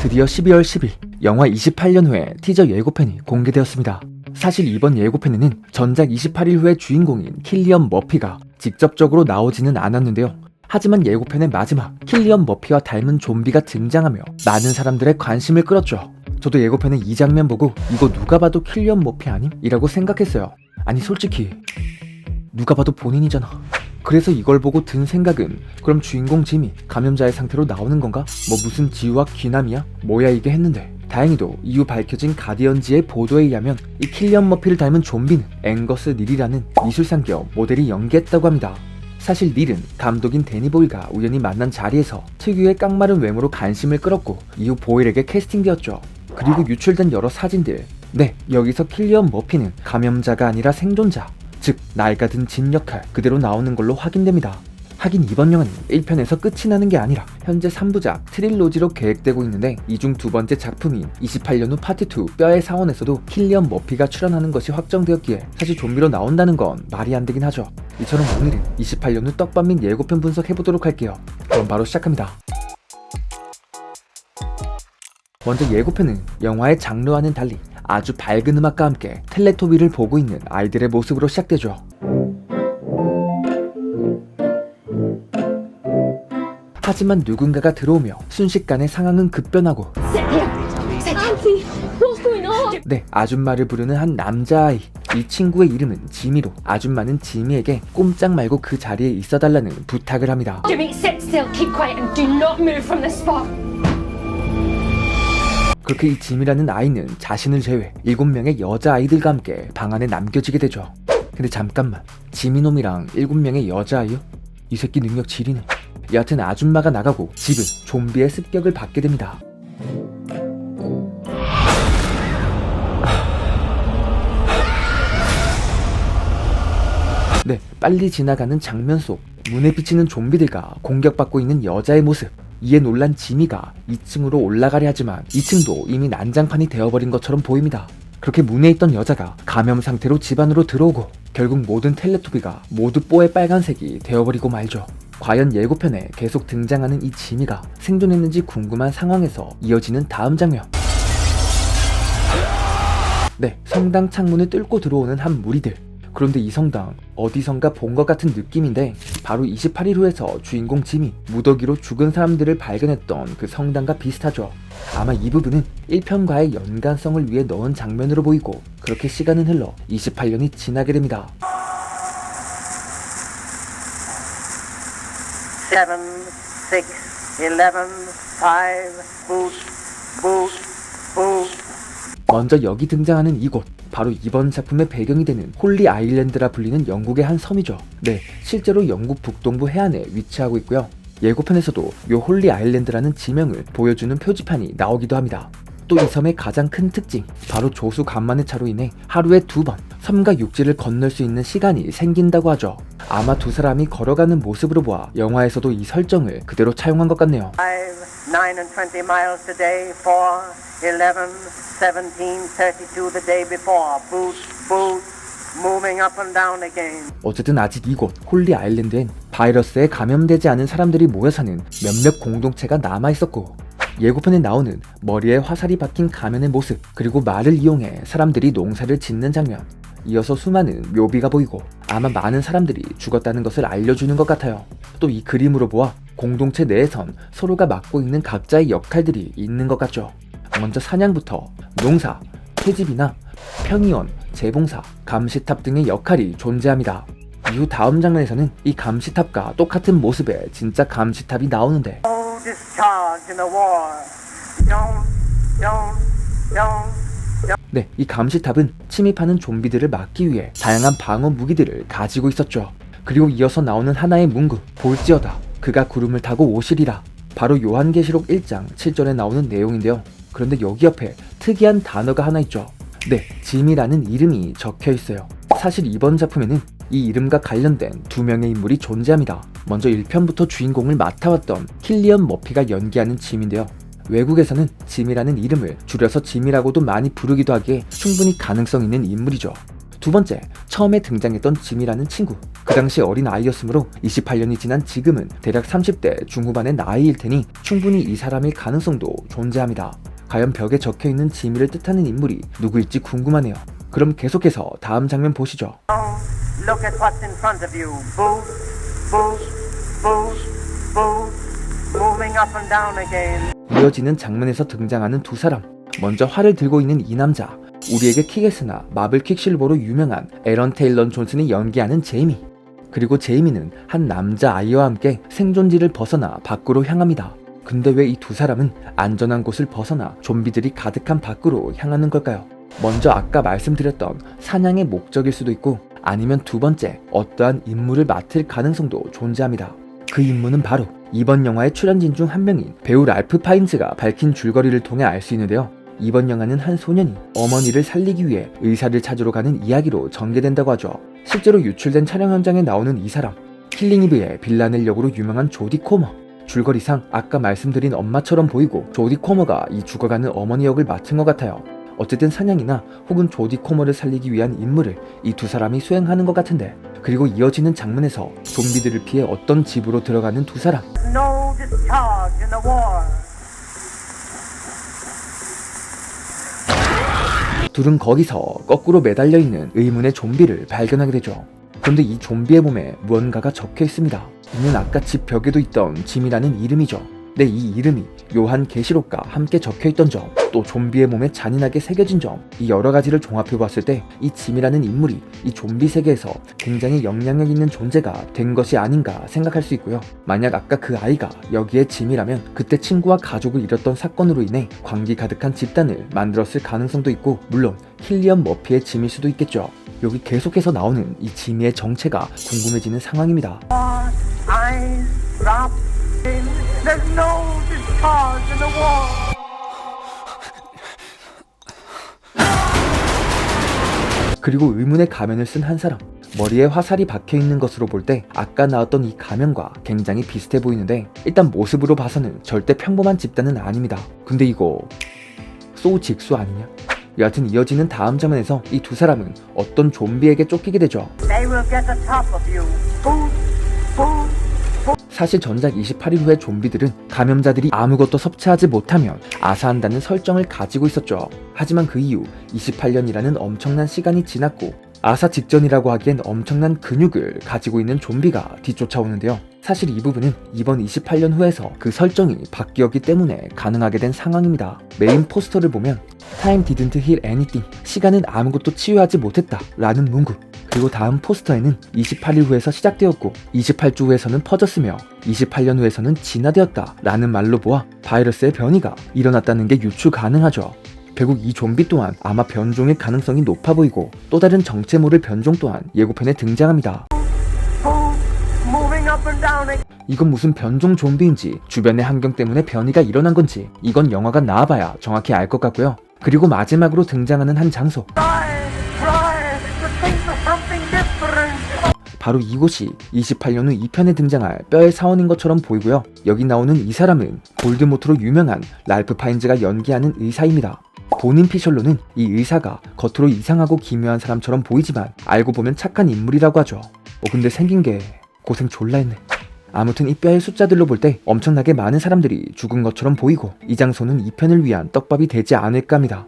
드디어 12월 10일 영화 28년 후에 티저 예고편이 공개되었습니다. 사실 이번 예고편에는 전작 28일 후의 주인공인 킬리언 머피가 직접적으로 나오지는 않았는데요. 하지만 예고편의 마지막 킬리언 머피와 닮은 좀비가 등장하며 많은 사람들의 관심을 끌었죠. 저도 예고편의 이 장면 보고 이거 누가 봐도 킬리언 머피 아님? 이라고 생각했어요. 아니 솔직히 누가 봐도 본인이잖아. 그래서 이걸 보고 든 생각은 그럼 주인공 짐이 감염자의 상태로 나오는 건가? 뭐 무슨 지우와 귀남이야? 뭐야 이게 했는데 다행히도 이후 밝혀진 가디언즈의 보도에 의하면 이 킬리언 머피를 닮은 좀비는 앵거스 닐이라는 미술상 겸 모델이 연기했다고 합니다. 사실 닐은 감독인 데니 보일과 우연히 만난 자리에서 특유의 깡마른 외모로 관심을 끌었고 이후 보일에게 캐스팅되었죠. 그리고 유출된 여러 사진들, 여기서 킬리언 머피는 감염자가 아니라 생존자, 즉 낡아든 짐 역할 그대로 나오는 걸로 확인됩니다. 하긴 이번 영화는 1편에서 끝이 나는 게 아니라 현재 3부작 트릴로지로 계획되고 있는데 이 중 두 번째 작품인 28년 후 파트 2 뼈의 사원에서도 킬리언 머피가 출연하는 것이 확정되었기에 사실 좀비로 나온다는 건 말이 안 되긴 하죠. 이처럼 오늘은 28년 후 떡밥 및 예고편 분석해보도록 할게요. 그럼 바로 시작합니다. 먼저 예고편은 영화의 장르와는 달리 아주 밝은 음악과 함께 텔레토비를 보고 있는 아이들의 모습으로 시작되죠. 하지만 누군가가 들어오며 순식간에 상황은 급변하고 아줌마를 부르는 한 남자아이. 이 친구의 이름은 지미로 아줌마는 지미에게 꼼짝 말고 그 자리에 있어달라는 부탁을 합니다. 그렇게 이 짐이라는 아이는 자신을 제외 7명의 여자아이들과 함께 방 안에 남겨지게 되죠. 근데 잠깐만, 지미놈이랑 7명의 여자아이요? 이 새끼 능력 지리네. 여하튼 아줌마가 나가고 집은 좀비의 습격을 받게 됩니다. 빨리 지나가는 장면 속 눈에 비치는 좀비들과 공격받고 있는 여자의 모습. 이에 놀란 지미가 2층으로 올라가려 하지만 2층도 이미 난장판이 되어버린 것처럼 보입니다. 그렇게 문에 있던 여자가 감염 상태로 집 안으로 들어오고 결국 모든 텔레토비가 모두 뽀의 빨간색이 되어버리고 말죠. 과연 예고편에 계속 등장하는 이 지미가 생존했는지 궁금한 상황에서 이어지는 다음 장면. 성당 창문을 뚫고 들어오는 한 무리들. 그런데 이 성당 어디선가 본 것 같은 느낌인데 바로 28일 후에서 주인공 짐이 무더기로 죽은 사람들을 발견했던 그 성당과 비슷하죠. 아마 이 부분은 1편과의 연관성을 위해 넣은 장면으로 보이고 그렇게 시간은 흘러 28년이 지나게 됩니다. 7, 6, 11, 5, boot. 먼저 여기 등장하는 이곳, 바로 이번 작품의 배경이 되는 홀리 아일랜드라 불리는 영국의 한 섬이죠. 실제로 영국 북동부 해안에 위치하고 있고요. 예고편에서도 요 홀리 아일랜드라는 지명을 보여주는 표지판이 나오기도 합니다. 또 이 섬의 가장 큰 특징, 바로 조수 간만의 차로 인해 하루에 2번 섬과 육지를 건널 수 있는 시간이 생긴다고 하죠. 아마 두 사람이 걸어가는 모습으로 보아 영화에서도 이 설정을 그대로 차용한 것 같네요. 5, 9 and 20 miles today, 4, 11, 17, 32 the day before. Boot, moving up and down again. 어쨌든 아직 이곳 홀리 아일랜드엔 바이러스에 감염되지 않은 사람들이 모여 사는 몇몇 공동체가 남아있었고 예고편에 나오는 머리에 화살이 박힌 가면의 모습, 그리고 말을 이용해 사람들이 농사를 짓는 장면, 이어서 수많은 묘비가 보이고 아마 많은 사람들이 죽었다는 것을 알려주는 것 같아요. 또 이 그림으로 보아 공동체 내에선 서로가 맡고 있는 각자의 역할들이 있는 것 같죠. 먼저 사냥부터 농사, 채집이나 평의원, 재봉사, 감시탑 등의 역할이 존재합니다. 이후 다음 장면에서는 이 감시탑과 똑같은 모습의 진짜 감시탑이 나오는데 이 감시탑은 침입하는 좀비들을 막기 위해 다양한 방어 무기들을 가지고 있었죠. 그리고 이어서 나오는 하나의 문구, 볼지어다 그가 구름을 타고 오시리라. 바로 요한계시록 1장 7절에 나오는 내용인데요. 그런데 여기 옆에 특이한 단어가 하나 있죠. 짐이라는 이름이 적혀 있어요. 사실 이번 작품에는 이 이름과 관련된 2명의 인물이 존재합니다. 먼저 1편부터 주인공을 맡아왔던 킬리언 머피가 연기하는 짐인데요. 외국에서는 짐이라는 이름을 줄여서 짐이라고도 많이 부르기도 하기에 충분히 가능성 있는 인물이죠. 두 번째, 처음에 등장했던 짐이라는 친구. 그 당시 어린 아이였으므로 28년이 지난 지금은 대략 30대 중후반의 나이일 테니 충분히 이 사람일 가능성도 존재합니다. 과연 벽에 적혀있는 짐이를 뜻하는 인물이 누구일지 궁금하네요. 그럼 계속해서 다음 장면 보시죠. Look at what's in front of you. Boots, boots, boots, boots, moving up and down again. 이어지는 장면에서 등장하는 두 사람. 먼저 활을 들고 있는 이 남자. 우리에게 킥에스나 마블 퀵실버로 유명한 에런 테일러 존슨이 연기하는 제이미. 그리고 제이미는 한 남자 아이와 함께 생존지를 벗어나 밖으로 향합니다. 근데 왜 이 두 사람은 안전한 곳을 벗어나 좀비들이 가득한 밖으로 향하는 걸까요? 먼저 아까 말씀드렸던 사냥의 목적일 수도 있고 아니면 두 번째 어떠한 임무를 맡을 가능성도 존재합니다. 그 임무는 바로 이번 영화의 출연진 중 한 명인 배우 랄프 파인즈가 밝힌 줄거리를 통해 알 수 있는데요. 이번 영화는 한 소년이 어머니를 살리기 위해 의사를 찾으러 가는 이야기로 전개된다고 하죠. 실제로 유출된 촬영 현장에 나오는 이 사람, 킬링이브의 빌라넬 역으로 유명한 조디 코머. 줄거리상 아까 말씀드린 엄마처럼 보이고 조디 코머가 이 죽어가는 어머니 역을 맡은 것 같아요. 어쨌든 사냥이나 혹은 조디 코머를 살리기 위한 임무를 이 두 사람이 수행하는 것 같은데, 그리고 이어지는 장면에서 좀비들을 피해 어떤 집으로 들어가는 두 사람. No discharge in the war. 둘은 거기서 거꾸로 매달려 있는 의문의 좀비를 발견하게 되죠. 그런데 이 좀비의 몸에 무언가가 적혀 있습니다. 이는 아까 집 벽에도 있던 짐이라는 이름이죠. 네, 이 이름이 요한 계시록과 함께 적혀있던 점, 또 좀비의 몸에 잔인하게 새겨진 점, 이 여러 가지를 종합해봤을 때 이 짐이라는 인물이 이 좀비 세계에서 굉장히 영향력 있는 존재가 된 것이 아닌가 생각할 수 있고요. 만약 아까 그 아이가 여기에 짐이라면 그때 친구와 가족을 잃었던 사건으로 인해 광기 가득한 집단을 만들었을 가능성도 있고, 물론 킬리언 머피의 짐일 수도 있겠죠. 여기 계속해서 나오는 이 지미의 정체가 궁금해지는 상황입니다. Eyes drop in. There's no discharge in the war. 그리고 의문의 가면을 쓴 한 사람. 머리에 화살이 박혀있는 것으로 볼 때 아까 나왔던 이 가면과 굉장히 비슷해 보이는데, 일단 모습으로 봐서는 절대 평범한 집단은 아닙니다. 근데 이거 소우 직수 아니냐? 여하튼 이어지는 다음 장면에서 이 두 사람은 어떤 좀비에게 쫓기게 되죠. They will get the top of you. Boots. 사실 전작 28일 후의 좀비들은 감염자들이 아무것도 섭취하지 못하면 아사한다는 설정을 가지고 있었죠. 하지만 그 이후 28년이라는 엄청난 시간이 지났고 아사 직전이라고 하기엔 엄청난 근육을 가지고 있는 좀비가 뒤쫓아오는데요. 사실 이 부분은 이번 28년 후에서 그 설정이 바뀌었기 때문에 가능하게 된 상황입니다. 메인 포스터를 보면 Time didn't heal anything, 시간은 아무것도 치유하지 못했다 라는 문구, 그리고 다음 포스터에는 28일 후에서 시작되었고 28주 후에서는 퍼졌으며 28년 후에서는 진화되었다 라는 말로 보아 바이러스의 변이가 일어났다는 게 유추 가능하죠. 결국 이 좀비 또한 아마 변종일 가능성이 높아 보이고, 또 다른 정체 모를 변종 또한 예고편에 등장합니다. 이건 무슨 변종 좀비인지, 주변의 환경 때문에 변이가 일어난 건지, 이건 영화가 나와봐야 정확히 알 것 같고요. 그리고 마지막으로 등장하는 한 장소, 바로 이곳이 28년 후 2편에 등장할 뼈의 사원인 것처럼 보이고요. 여기 나오는 이 사람은 볼드모트로 유명한 랄프 파인즈가 연기하는 의사입니다. 본인 피셜로는 이 의사가 겉으로 이상하고 기묘한 사람처럼 보이지만 알고 보면 착한 인물이라고 하죠. 근데 생긴 게 고생 졸라 했네. 아무튼 이 뼈의 숫자들로 볼 때 엄청나게 많은 사람들이 죽은 것처럼 보이고, 이 장소는 2편을 위한 떡밥이 되지 않을까 합니다.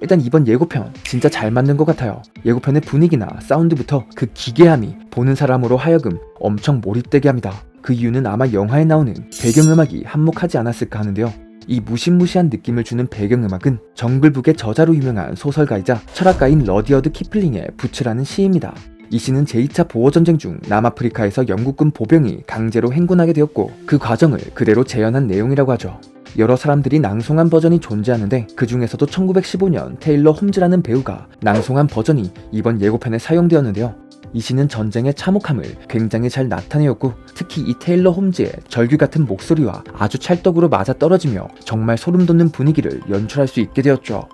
일단 이번 예고편 진짜 잘 만든 것 같아요. 예고편의 분위기나 사운드부터 그 기괴함이 보는 사람으로 하여금 엄청 몰입되게 합니다. 그 이유는 아마 영화에 나오는 배경음악이 한몫하지 않았을까 하는데요. 이 무시무시한 느낌을 주는 배경음악은 정글북의 저자로 유명한 소설가이자 철학가인 러디어드 키플링의 부츠라는 시입니다. 이 시는 제2차 보어전쟁 중 남아프리카에서 영국군 보병이 강제로 행군하게 되었고, 그 과정을 그대로 재현한 내용이라고 하죠. 여러 사람들이 낭송한 버전이 존재하는데 그 중에서도 1915년 테일러 홈즈라는 배우가 낭송한 버전이 이번 예고편에 사용되었는데요. 이 시는 전쟁의 참혹함을 굉장히 잘 나타내었고, 특히 이 테일러 홈즈의 절규 같은 목소리와 아주 찰떡으로 맞아떨어지며 정말 소름 돋는 분위기를 연출할 수 있게 되었죠.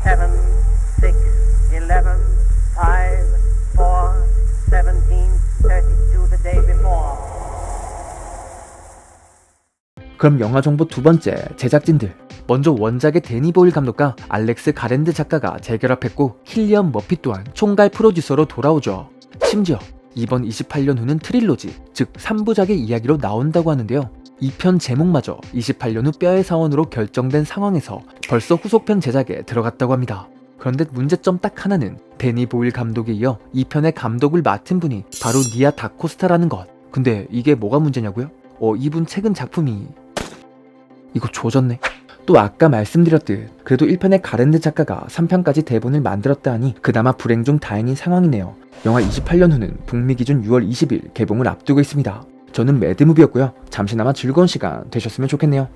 7, 6, 11, 5, 4, 그럼 영화 정보 두 번째, 제작진들. 먼저 원작의 데니 보일 감독과 알렉스 가랜드 작가가 재결합했고 킬리언 머피 또한 총괄 프로듀서로 돌아오죠. 심지어 이번 28년 후는 트릴로지, 즉 3부작의 이야기로 나온다고 하는데요. 2편 제목마저 28년 후 뼈의 사원으로 결정된 상황에서 벌써 후속편 제작에 들어갔다고 합니다. 그런데 문제점 딱 하나는 데니 보일 감독에 이어 2편의 감독을 맡은 분이 바로 니아 다코스타라는 것. 근데 이게 뭐가 문제냐고요? 이분 최근 작품이... 이거 조졌네. 또 아까 말씀드렸듯 그래도 1편의 가랜드 작가가 3편까지 대본을 만들었다 하니 그나마 불행 중 다행인 상황이네요. 영화 28년 후는 북미 기준 6월 20일 개봉을 앞두고 있습니다. 저는 매드무비였고요. 잠시나마 즐거운 시간 되셨으면 좋겠네요.